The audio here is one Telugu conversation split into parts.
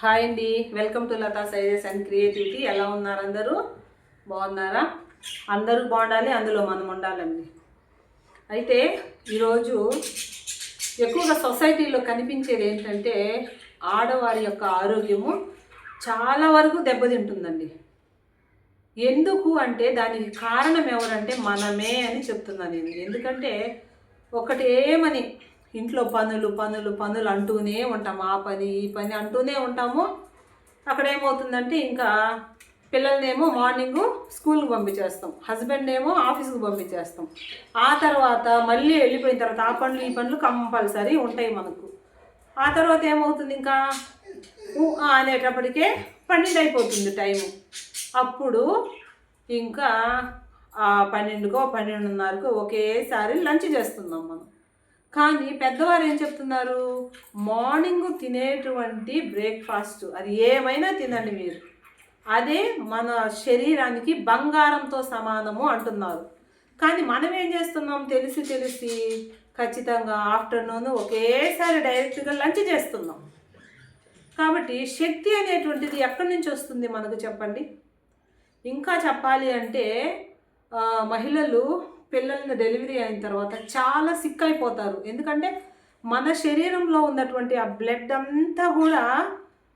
హాయ్ అండి, welcome to Latha sizes and creativity. ఎలా ఉన్నారు అందరూ? బాగున్నారా? అందరూ బాగుండాలి, అందులో మనం ఉండాలండి. అయితే ఈరోజు ఎక్కువగా సొసైటీలో కనిపించేది ఏంటంటే ఆడవారి యొక్క ఆరోగ్యము చాలా వరకు దెబ్బతింటుందండి. ఎందుకు అంటే దానికి కారణం ఎవరంటే మనమే అని చెప్తున్నాను నేను. ఎందుకంటే ఒకటేమని ఇంట్లో పనులు పనులు పనులు అంటూనే ఉంటాము, ఆ పని ఈ పని అంటూనే ఉంటాము. అక్కడ ఏమవుతుందంటే ఇంకా పిల్లల్నేమో మార్నింగు స్కూల్కి పంపించేస్తాం, హస్బెండ్ ఏమో ఆఫీస్కి పంపించేస్తాం. ఆ తర్వాత మళ్ళీ వెళ్ళిపోయిన తర్వాత ఆ పనులు ఈ పనులు కంపల్సరీ ఉంటాయి మనకు. ఆ తర్వాత ఏమవుతుంది, ఇంకా అనేటప్పటికే 12 అయిపోతుంది టైము. అప్పుడు ఇంకా 12కో 12:30కో ఒకేసారి లంచ్ చేస్తున్నాం మనం. కానీ పెద్దవారు ఏం చెప్తున్నారు, మార్నింగ్ తినేటువంటి బ్రేక్ఫాస్ట్ అది ఏమైనా తినండి మీరు, అదే మన శరీరానికి బంగారంతో సమానము అంటున్నారు. కానీ మనం ఏం చేస్తున్నాం, తెలిసి తెలిసి ఖచ్చితంగా ఆఫ్టర్నూన్ ఒకేసారి డైరెక్ట్గా లంచ్ చేస్తున్నాం. కాబట్టి శక్తి అనేటువంటిది ఎక్కడి నుంచి వస్తుంది మనకు చెప్పండి. ఇంకా చెప్పాలి అంటే మహిళలు పిల్లల్ని డెలివరీ అయిన తర్వాత చాలా సిక్ అయిపోతారు. ఎందుకంటే మన శరీరంలో ఉన్నటువంటి ఆ బ్లడ్ అంతా కూడా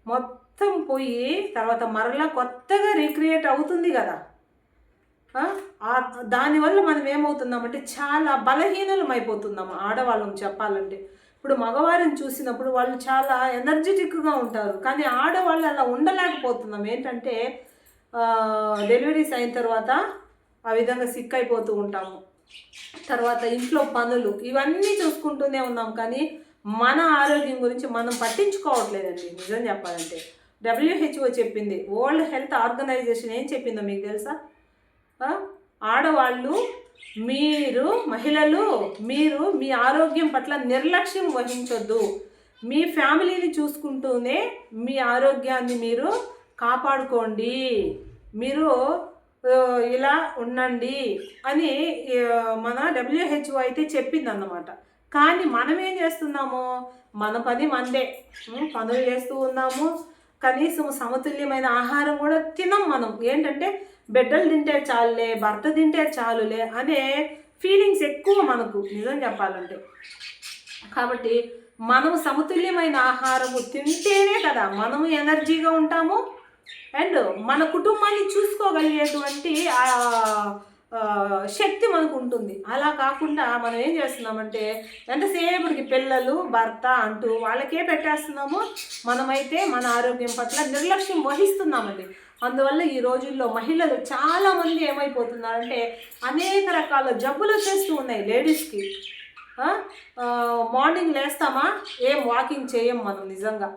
మొత్తం పోయి తర్వాత మరలా కొత్తగా రీక్రియేట్ అవుతుంది కదా. దానివల్ల మనం ఏమవుతున్నామంటే చాలా బలహీనలం అయిపోతున్నాము ఆడవాళ్ళం చెప్పాలంటే. ఇప్పుడు మగవారిని చూసినప్పుడు వాళ్ళు చాలా ఎనర్జెటిక్గా ఉంటారు, కానీ ఆడవాళ్ళు అలా ఉండలేకపోతున్నాం. ఏంటంటే డెలివరీస్ అయిన తర్వాత ఆ విధంగా సిక్ అయిపోతూ ఉంటాము. తర్వాత ఇంట్లో పనులు ఇవన్నీ చూసుకుంటూనే ఉన్నాం, కానీ మన ఆరోగ్యం గురించి మనం పట్టించుకోవట్లేదండి నిజం చెప్పాలంటే. WHO చెప్పింది, వరల్డ్ హెల్త్ ఆర్గనైజేషన్ ఏం చెప్పిందో మీకు తెలుసా? ఆడవాళ్ళు మహిళలు మీరు మీ ఆరోగ్యం పట్ల నిర్లక్ష్యం వహించొద్దు, మీ ఫ్యామిలీని చూసుకుంటూనే మీ ఆరోగ్యాన్ని మీరు కాపాడుకోండి, మీరు ఇలా ఉండండి అని మన WHO అయితే చెప్పింది అన్నమాట. కానీ మనం ఏం చేస్తున్నాము, మన పని మనదే, పనులు చేస్తూ ఉన్నాము, కనీసం సమతుల్యమైన ఆహారం కూడా తినం మనం. ఏంటంటే బిడ్డలు తింటే చాలులే, భర్త తింటే చాలులే అనే ఫీలింగ్స్ ఎక్కువ మనకు నిజం చెప్పాలంటే. కాబట్టి మనం సమతుల్యమైన ఆహారము తింటేనే కదా మనము ఎనర్జీగా ఉంటాము అండ్ మన కుటుంబాన్ని చూసుకోగలిగేటువంటి శక్తి మనకు ఉంటుంది. అలా కాకుండా మనం ఏం చేస్తున్నామంటే ఎంతసేపటికి పిల్లలు భర్త అంటూ వాళ్ళకే పెట్టేస్తున్నాము, మనమైతే మన ఆరోగ్యం పట్ల నిర్లక్ష్యం వహిస్తున్నామండి. అందువల్ల ఈ రోజుల్లో మహిళలు చాలామంది ఏమైపోతున్నారంటే అనేక రకాల జబ్బులు వచ్చేస్తూ ఉన్నాయి లేడీస్కి. మార్నింగ్ లేస్తామా, ఏం వాకింగ్ చేయం మనం. నిజంగా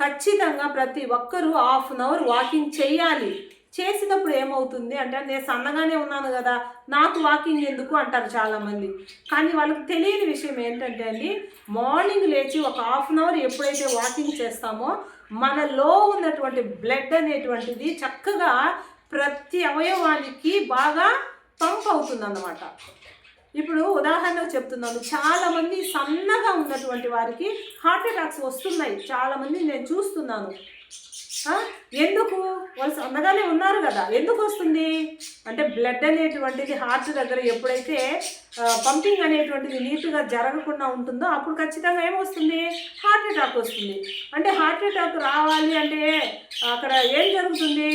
ఖచ్చితంగా ప్రతి ఒక్కరూ 1/2 అవర్ వాకింగ్ చేయాలి. చేసినప్పుడు ఏమవుతుంది అంటే, నేను సన్నగానే ఉన్నాను కదా నాకు వాకింగ్ ఎందుకు అంటారు చాలామంది. కానీ వాళ్ళకి తెలియని విషయం ఏంటంటే అండి, మార్నింగ్ లేచి ఒక 1/2 అవర్ ఎప్పుడైతే వాకింగ్ చేస్తామో మనలో ఉన్నటువంటి బ్లడ్ అనేటువంటిది చక్కగా ప్రతి అవయవానికి బాగా పంప్ అవుతుంది అన్నమాట. ఇప్పుడు ఉదాహరణకు చెప్తున్నాను, చాలామంది సన్నగా ఉన్నటువంటి వారికి హార్ట్ అటాక్స్ వస్తున్నాయి. చాలామంది నేను చూస్తున్నాను. ఎందుకు? వాళ్ళు సన్నగానే ఉన్నారు కదా, ఎందుకు వస్తుంది అంటే బ్లడ్ అనేటువంటిది హార్ట్ దగ్గర ఎప్పుడైతే పంపింగ్ అనేటువంటిది నీట్గా జరగకుండా ఉంటుందో అప్పుడు ఖచ్చితంగా ఏమొస్తుంది, హార్ట్ అటాక్ వస్తుంది. అంటే హార్ట్ అటాక్ రావాలి అంటే అక్కడ ఏం జరుగుతుంది,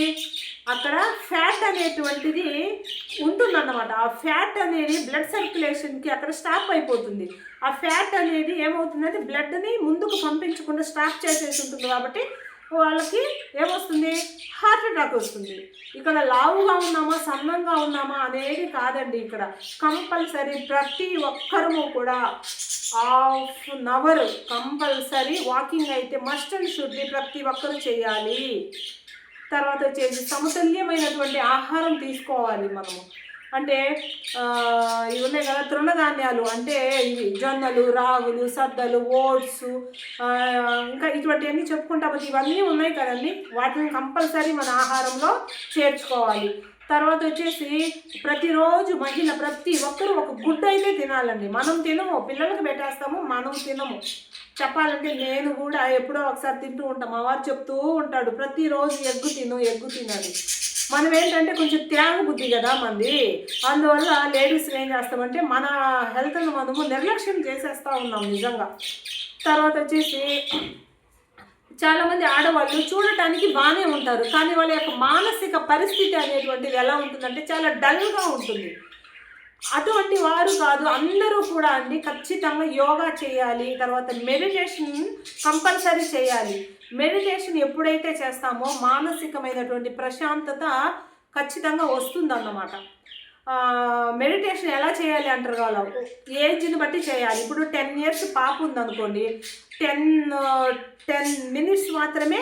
అక్కడ ఫ్యాట్ అనేటువంటిది ఉంటుందన్నమాట. ఆ ఫ్యాట్ అనేది బ్లడ్ సర్క్యులేషన్కి అక్కడ స్టాప్ అయిపోతుంది. ఆ ఫ్యాట్ అనేది ఏమవుతుందంటే బ్లడ్ని ముందుకు పంపించకుండా స్టాప్ చేసేసి ఉంటుంది. కాబట్టి వాళ్ళకి ఏమొస్తుంది, హార్ట్ అటాక్ వస్తుంది. ఇక్కడ లావుగా ఉన్నామా సన్నంగా ఉన్నామా అనేది కాదండి. ఇక్కడ కంపల్సరీ ప్రతి ఒక్కరము కూడా 1/2 అవర్ కంపల్సరీ వాకింగ్ అయితే మస్ట్ అండ్ షుడ్ ప్రతి ఒక్కరు చేయాలి. తర్వాత వచ్చేసి సమతుల్యమైనటువంటి ఆహారం తీసుకోవాలి మనము. అంటే ఇవి ఉన్నాయి కదా తృణధాన్యాలు, అంటే ఇవి జొన్నలు, రాగులు, సద్దలు, ఓట్స్, ఇంకా ఇటువంటివన్నీ చెప్పుకుంటాము. ఇవన్నీ ఉన్నాయి కదండి, వాటిని కంపల్సరీ మన ఆహారంలో చేర్చుకోవాలి. తర్వాత వచ్చేసి ప్రతిరోజు ప్రతి ఒక్కరూ ఒక గుడ్డు అయితే తినాలండి. మనం తినము, పిల్లలకు పెట్టేస్తాము, మనం తినము. చెప్పాలంటే నేను కూడా ఎప్పుడో ఒకసారి తింటూ ఉంటాం. మా వారు చెప్తూ ఉంటాడు ప్రతిరోజు ఎగ్గు తినని. మనం ఏంటంటే కొంచెం త్యాగ బుద్ధి కదా మంది. అందువల్ల లేడీస్ ఏం చేస్తామంటే మన హెల్త్ను మనము నిర్లక్ష్యం చేసేస్తూ ఉన్నాం నిజంగా. తర్వాత వచ్చేసి చాలామంది ఆడవాళ్ళు చూడటానికి బాగానే ఉంటారు, కానీ వాళ్ళ యొక్క మానసిక పరిస్థితి అనేటువంటిది ఎలా ఉంటుందంటే చాలా డల్గా ఉంటుంది. అటువంటి వారు కాదు, అందరూ కూడా అండి ఖచ్చితంగా యోగా చేయాలి. తర్వాత మెడిటేషన్ కంపల్సరీ చేయాలి. మెడిటేషన్ ఎప్పుడైతే చేస్తామో మానసికమైనటువంటి ప్రశాంతత ఖచ్చితంగా వస్తుందన్నమాట. మెడిటేషన్ ఎలా చేయాలి అంటారు కదా, ఏజ్ని బట్టి చేయాలి. ఇప్పుడు 10 years పాప ఉందనుకోండి, 10 minutes మాత్రమే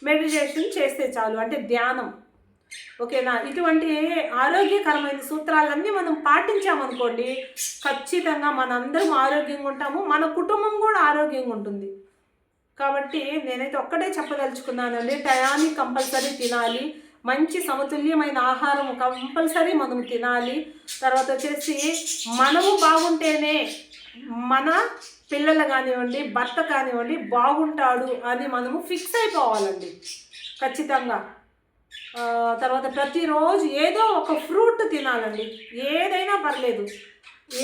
మెడిటేషన్ చేస్తే చాలు, అంటే ధ్యానం. ఓకేనా? ఇటువంటి ఆరోగ్యకరమైన సూత్రాలన్నీ మనం పాటించామనుకోండి, ఖచ్చితంగా మనందరం ఆరోగ్యంగా ఉంటాము, మన కుటుంబం కూడా ఆరోగ్యంగా ఉంటుంది. కాబట్టి నేనైతే ఒక్కటే చెప్పదలుచుకున్నానండి, టయాన్ని కంపల్సరీ తినాలి, మంచి సమతుల్యమైన ఆహారం కంపల్సరీ మనం తినాలి. తర్వాత వచ్చేసి మనము బాగుంటేనే మన పిల్లలు కానివ్వండి, భర్త కానివ్వండి బాగుంటాడు అని మనము ఫిక్స్ అయిపోవాలండి ఖచ్చితంగా. తర్వాత ప్రతిరోజు ఏదో ఒక ఫ్రూట్ తినాలండి, ఏదైనా పర్లేదు,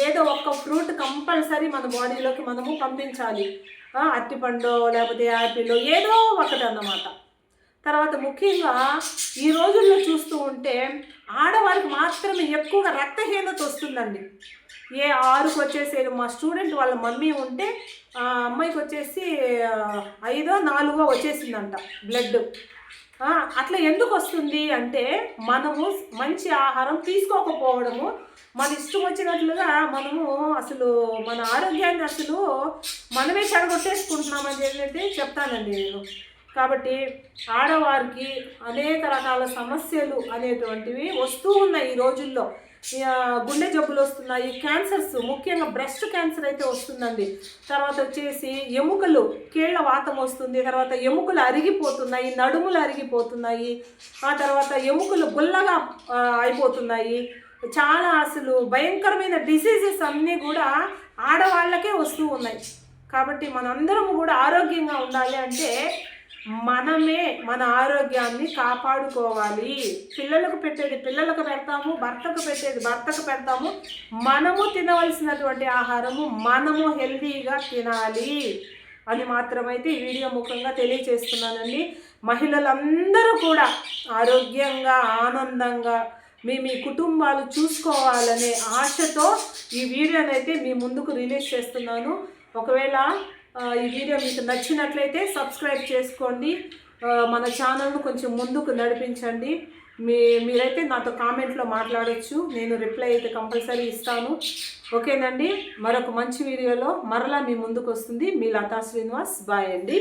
ఏదో ఒక ఫ్రూట్ కంపల్సరీ మన బాడీలోకి మనము పంపించాలి. అరటిపండు లేకపోతే యాపిల్ ఏదో ఒకటి అన్నమాట. తర్వాత ముఖ్యంగా ఈ రోజుల్లో చూస్తూ ఉంటే ఆడవారికి మాత్రమే ఎక్కువగా రక్తహీనత వస్తుందండి. 6కి వచ్చేసి మా స్టూడెంట్ వాళ్ళ మమ్మీ ఉంటే అమ్మాయికి వచ్చేసి 5, 4 వచ్చేసిందంట బ్లడ్. అట్లా ఎందుకు వస్తుంది అంటే మనము మంచి ఆహారం తీసుకోకపోవడము, మన ఇష్టం వచ్చినట్లుగా మనము అసలు మన ఆరోగ్యాన్ని అసలు మనమే చెడగొట్టేసుకుంటున్నామని చెప్పి చెప్తానండి నేను. కాబట్టి ఆడవారికి అనేక రకాల సమస్యలు అనేటువంటివి వస్తూ ఉన్నాయి ఈ రోజుల్లో. గుండె జబ్బులు వస్తున్నాయి, క్యాన్సర్స్, ముఖ్యంగా బ్రెస్ట్ క్యాన్సర్ అయితే వస్తుందండి. తర్వాత వచ్చేసి ఎముకలు, కీళ్ళ వాతం వస్తుంది, తర్వాత ఎముకలు అరిగిపోతున్నాయి, నడుములు అరిగిపోతున్నాయి, ఆ తర్వాత ఎముకలు గుల్లగా అయిపోతున్నాయి. చాలా అసలు భయంకరమైన డిసీజెస్ అన్నీ కూడా ఆడవాళ్ళకే వస్తూ ఉన్నాయి. కాబట్టి మనందరము కూడా ఆరోగ్యంగా ఉండాలి అంటే మనమే మన ఆరోగ్యాన్ని కాపాడుకోవాలి. పిల్లలకు పెట్టేది పిల్లలకు పెడతాము, భర్తకు పెట్టేది భర్తకు పెడతాము. మనము తినవలసినటువంటి ఆహారము మనము హెల్తీగా తినాలి అని మాత్రమైతే ఈ వీడియో ముఖంగా తెలియచేస్తున్నానండి. మహిళలందరూ కూడా ఆరోగ్యంగా ఆనందంగా మీ కుటుంబాలు చూసుకోవాలనే ఆశతో ఈ వీడియోనైతే మీ ముందుకు రిలీజ్ చేస్తున్నాను. ఒకవేళ ఈ వీడియో మీకు నచ్చినట్లయితే సబ్స్క్రైబ్ చేసుకోండి, మన ఛానల్ను కొంచెం ముందుకు నడిపించండి. మీరైతే నాతో కామెంట్లో మాట్లాడచ్చు, నేను రిప్లై అయితే కంపల్సరీ ఇస్తాను. ఓకేనండి, మరొక మంచి వీడియోలో మరలా మీ ముందుకు వస్తుంది మీ లతా శ్రీనివాస్. బాయ్ అండి.